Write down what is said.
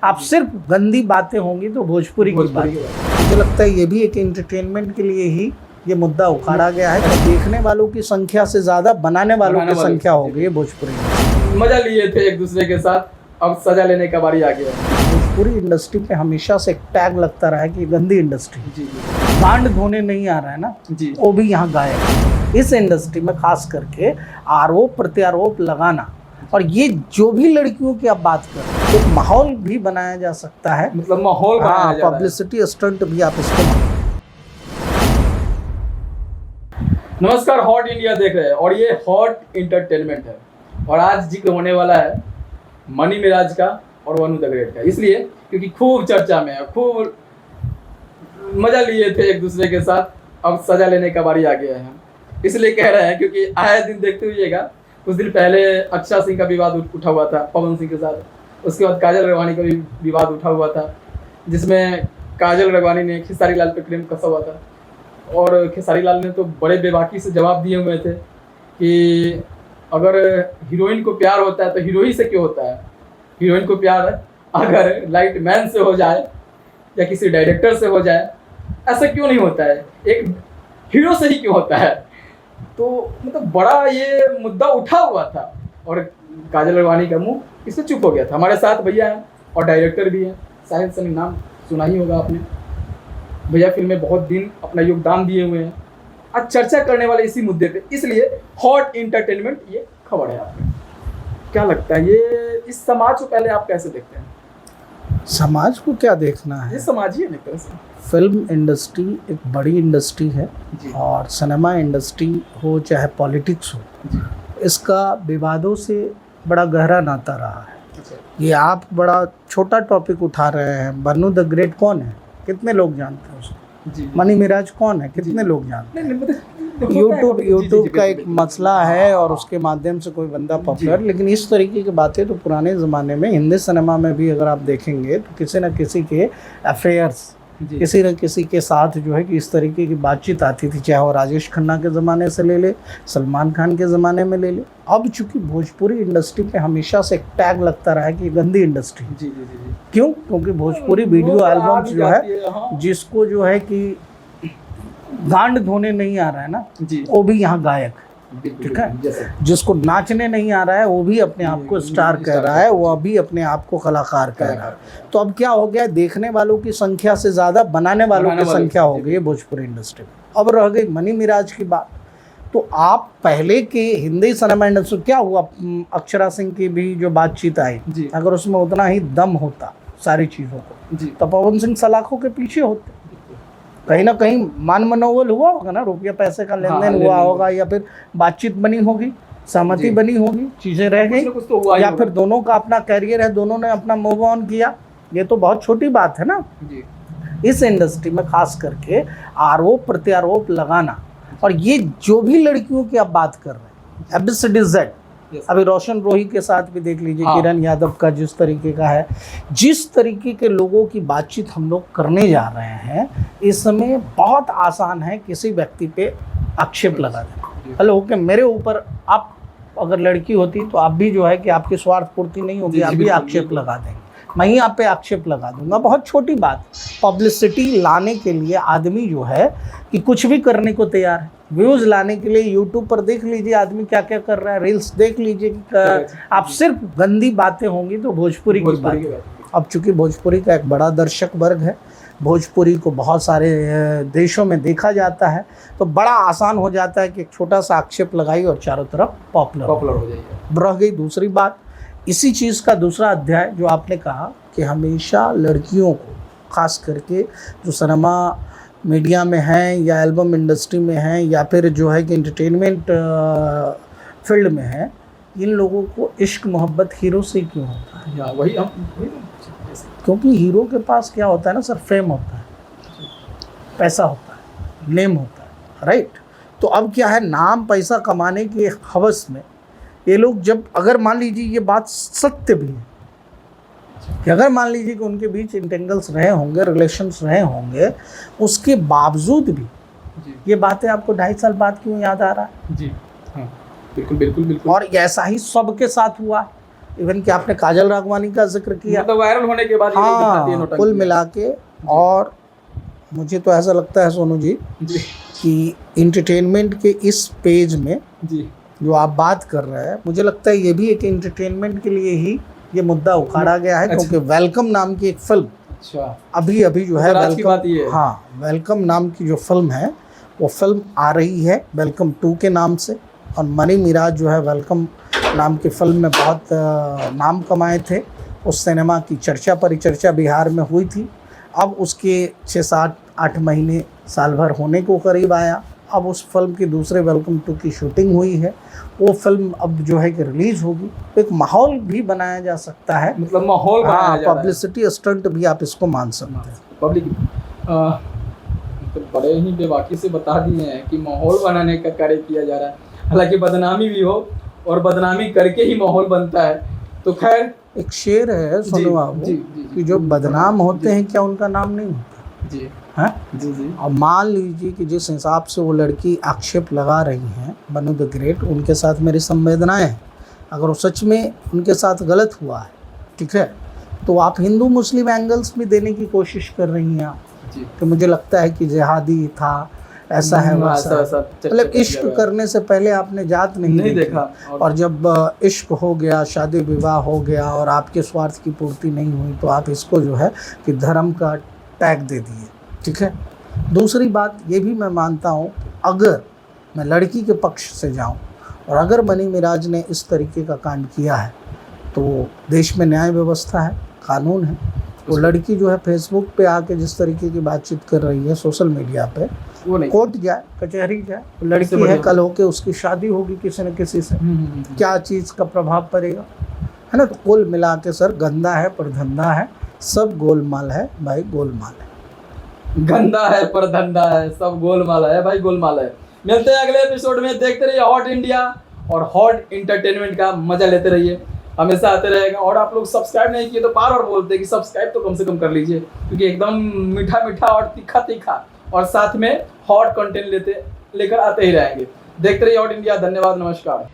आप सिर्फ गंदी बातें होंगी तो भोजपुरी की बात। मुझे लगता है ये भी एक एंटरटेनमेंट के लिए ही ये मुद्दा उखाड़ा गया है कि देखने वालों की संख्या से ज्यादा बनाने वालों की संख्या हो गई है भोजपुरी में। मजा लिए थे एक दूसरे के साथ, अब सजा लेने का बारी आ गया है। भोजपुरी इंडस्ट्री पे हमेशा से एक टैग लगता रहा है कि गंदी इंडस्ट्री। जी गांड धोने नहीं आ रहा है ना, जी वो भी यहाँ गायब है। इस इंडस्ट्री में खास करके आरोप प्रत्यारोप लगाना, और ये जो भी लड़कियों की आप बात कर रहे हैं, एक माहौल भी बनाया जा सकता है, मतलब माहौल बनाया जा रहा है। पब्लिसिटी स्टंट भी आप इसको मानो। नमस्कार, हॉट इंडिया देख रहे हैं और ये हॉट इंटरटेनमेंट है। और आज जिक्र होने वाला है मनी मिराज का और वनु द ग्रेट का, इसलिए क्योंकि खूब चर्चा में है, खूब मजा लिए थे एक दूसरे के साथ, अब सजा लेने का बारी आ गया है। इसलिए कह रहे हैं क्योंकि आए दिन देखते हुइएगा, कुछ दिन पहले अक्षरा सिंह का विवाद उठा हुआ था पवन सिंह के साथ, उसके बाद काजल रघवानी का भी विवाद उठा हुआ था, जिसमें काजल रघवानी ने खेसारी लाल पे क्लेम कसा हुआ था और खेसारी लाल ने तो बड़े बेबाकी से जवाब दिए हुए थे कि अगर हीरोइन को प्यार होता है तो हीरो ही से क्यों होता है, हीरोइन को प्यार अगर लाइट मैन से हो जाए या किसी डायरेक्टर से हो जाए, ऐसा क्यों नहीं होता है, एक हीरो से ही क्यों होता है। तो मतलब बड़ा ये मुद्दा उठा हुआ था और काजल रघवानी का मुंह इससे चुप हो गया था। हमारे साथ भैया हैं और डायरेक्टर भी हैं, साहिल सनी, नाम सुना ही होगा आपने। भैया फिल्म में बहुत दिन अपना योगदान दिए हुए हैं। आज चर्चा करने वाले इसी मुद्दे पे, इसलिए हॉट इंटरटेनमेंट ये खबर है आपको। क्या लगता है ये इस समाज को पहले आप कैसे देखते हैं? समाज को क्या देखना है, ये समाज ही है एक तरह से। फिल्म इंडस्ट्री एक बड़ी इंडस्ट्री है जी। और सिनेमा इंडस्ट्री हो चाहे पॉलिटिक्स हो, इसका विवादों से बड़ा गहरा नाता रहा है। अच्छा। ये आप बड़ा छोटा टॉपिक उठा रहे हैं। वनु द ग्रेट कौन है, कितने लोग जानते हैं उसको? जी। मनी मिराज कौन है, कितने लोग जानते हैं? नहीं मतलब यूट्यूब का एक मसला है और उसके माध्यम से कोई बंदा पॉपुलर, लेकिन इस तरीके की बातें तो पुराने ज़माने में हिंदी सिनेमा में भी अगर आप देखेंगे तो किसी न किसी के अफेयर्स, किसी न किसी के साथ जो है कि इस तरीके की बातचीत आती थी, चाहे वो राजेश खन्ना के ज़माने से ले ले, सलमान खान के ज़माने में ले ले। अब चूंकि भोजपुरी इंडस्ट्री पे हमेशा से एक टैग लगता रहा है कि गंदी इंडस्ट्री। जी जी जी। क्यों? क्योंकि भोजपुरी वीडियो एल्बम्स जो है, जिसको जो है कि गांड धोने नहीं आ रहा है ना, जी, वो भी यहाँ गायक, ठीक है। जिसको नाचने नहीं आ रहा है वो भी अपने आप को स्टार कह रहा है, वो अभी अपने आप को कलाकार कह रहा है। तो अब क्या हो गया, देखने वालों की संख्या से ज्यादा बनाने वालों की संख्या हो गई है भोजपुरी इंडस्ट्री में। अब रह गई मनी मिराज की बात, तो आप पहले के हिंदी सिनेमा इंडस्ट्री क्या हुआ, अक्षरा सिंह की भी जो बातचीत आई, अगर उसमें उतना ही दम होता सारी चीजों को, तो पवन सिंह सलाखों के पीछे होते। कहीं ना कहीं मान मनोबल हुआ होगा ना, रुपया पैसे का लेन देन हुआ होगा, या फिर बातचीत बनी होगी, सहमति बनी होगी, चीजें रह गई, तो या फिर दोनों का अपना कैरियर है, दोनों ने अपना मूव ऑन किया। ये तो बहुत छोटी बात है ना जी। इस इंडस्ट्री में खास करके आरोप प्रत्यारोप लगाना, और ये जो भी लड़कियों की आप बात कर रहे हैं, ABCD-Z, अभी रोशन रोही के साथ भी देख लीजिए, किरण यादव का जिस तरीके का है, जिस तरीके के लोगों की बातचीत हम लोग करने जा रहे हैं, इस समय बहुत आसान है किसी व्यक्ति पे आक्षेप लगा देना। हेलो कि मेरे ऊपर आप अगर लड़की होती तो आप भी जो है कि आपकी स्वार्थ पूर्ति नहीं होगी, आप भी आक्षेप लगा देंगे, मैं ही आप पे आक्षेप लगा दूंगा। बहुत छोटी बात, पब्लिसिटी लाने के लिए आदमी जो है कि कुछ भी करने को तैयार है। व्यूज़ लाने के लिए यूट्यूब पर देख लीजिए आदमी क्या क्या कर रहा है, रील्स देख लीजिए। आप सिर्फ गंदी बातें होंगी तो भोजपुरी की बात। अब चूंकि भोजपुरी का एक बड़ा दर्शक वर्ग है, भोजपुरी को बहुत सारे देशों में देखा जाता है, तो बड़ा आसान हो जाता है कि एक छोटा सा आक्षेप लगाई और चारों तरफ पॉपुलर हो जाइए। रह गई दूसरी बात, इसी चीज़ का दूसरा अध्याय जो आपने कहा कि हमेशा लड़कियों को, खास करके जो सिनेमा मीडिया में हैं या एल्बम इंडस्ट्री में हैं या फिर जो है कि एंटरटेनमेंट फील्ड में है, इन लोगों को इश्क मोहब्बत हीरो से क्यों होता है? या वही क्योंकि हीरो के पास क्या होता है ना सर, फेम होता है, पैसा होता है, नेम होता है, राइट। तो अब क्या है, नाम पैसा कमाने की हवस में ये लोग, जब अगर मान लीजिए ये बात सत्य भी है कि अगर मान लीजिए कि उनके बीच इंटेंगल्स रहे होंगे, रिलेशंस रहे होंगे, उसके बावजूद भी ये बातें आपको 2.5 साल बाद क्यों याद आ रहा है? जी हाँ, बिल्कुल बिल्कुल बिल्कुल। और ऐसा ही सबके साथ हुआ। इवन कि आपने काजल राघवानी का जिक्र किया, मतलब वायरल होने के बाद ये लोग दिखाती है हाँ नौटंकी। कुल मिला के। और मुझे तो ऐसा लगता है सोनू जी जी कि इंटरटेनमेंट के इस पेज में जी जो आप बात कर रहे हैं, मुझे लगता है ये भी एक इंटरटेनमेंट के लिए ही ये मुद्दा उखाड़ा गया है, अच्छा। क्योंकि वेलकम नाम की एक फिल्म अच्छा अभी अभी जो है मतलब आज की बात ये है। हाँ वेलकम नाम की जो फिल्म है वो फिल्म आ रही है वेलकम 2 के नाम से। और मनी मिराज जो है वेलकम नाम की फिल्म में बहुत नाम कमाए थे। उस सिनेमा की चर्चा परिचर्चा बिहार में हुई थी। अब उसके 6-7-8 महीने साल भर होने को करीब आया। अब उस फिल्म की दूसरे वेलकम 2 की शूटिंग हुई है। वो फिल्म अब जो है कि रिलीज़ होगी। तो एक माहौल भी बनाया जा सकता है, मतलब माहौल बनाया हाँ जा रहा है। पब्लिसिटी स्टंट भी आप इसको मान सकते हैं। पब्लिक तो बड़े ही बेबाकी से बता दिए हैं कि माहौल बनाने का कार्य किया जा रहा है, हालांकि बदनामी भी हो और बदनामी करके ही माहौल बनता है। तो खैर एक शेर है जी, सुनो बाबू जी, जी, जी। कि जो बदनाम होते हैं क्या उनका नाम नहीं होता जी है। जी जी और मान लीजिए कि जिस हिसाब से वो लड़की आक्षेप लगा रही हैं मनु द ग्रेट, उनके साथ मेरी संवेदनाएं हैं। अगर वो सच में उनके साथ गलत हुआ है, ठीक है, तो आप हिंदू मुस्लिम एंगल्स भी देने की कोशिश कर रही हैं आप, जी कि मुझे लगता है कि जिहादी था, ऐसा है वैसा है। मतलब इश्क करने से पहले आपने जात नहीं देखी। देखा और जब इश्क हो गया, शादी विवाह हो गया और आपके स्वार्थ की पूर्ति नहीं हुई, तो आप इसको जो है कि धर्म का टैग दे दिए, ठीक है। दूसरी बात ये भी मैं मानता हूँ, अगर मैं लड़की के पक्ष से जाऊँ और अगर मनी मिराज ने इस तरीके का कांड किया है, तो देश में न्याय व्यवस्था है, कानून है। वो लड़की जो है फेसबुक पे आके जिस तरीके की बातचीत कर रही है सोशल मीडिया पे, वो नहीं कोर्ट जाए, कचहरी जाए, वो लड़की इससे है, बढ़िया। कल होके उसकी शादी होगी किसी न किसी से, क्या चीज़ का प्रभाव पड़ेगा, है ना। तो कुल मिला के सर गंदा है पर धंधा है, सब गोलमाल है भाई, गोलमाल है। गंदा है पर धंधा है, सब गोलमाल है भाई, गोलमाल है। मिलते हैं अगले एपिसोड में। देखते रहिए हॉट इंडिया और हॉट इंटरटेनमेंट का मजा लेते रहिए, हमेशा आते रहेगा। और आप लोग सब्सक्राइब नहीं किए तो बार बार बोलते हैं कि सब्सक्राइब तो कम से कम कर लीजिए, क्योंकि एकदम मीठा मीठा और तीखा तीखा और साथ में हॉट कंटेंट लेकर आते ही रहेंगे। देखते रहिए हॉट इंडिया। धन्यवाद, नमस्कार।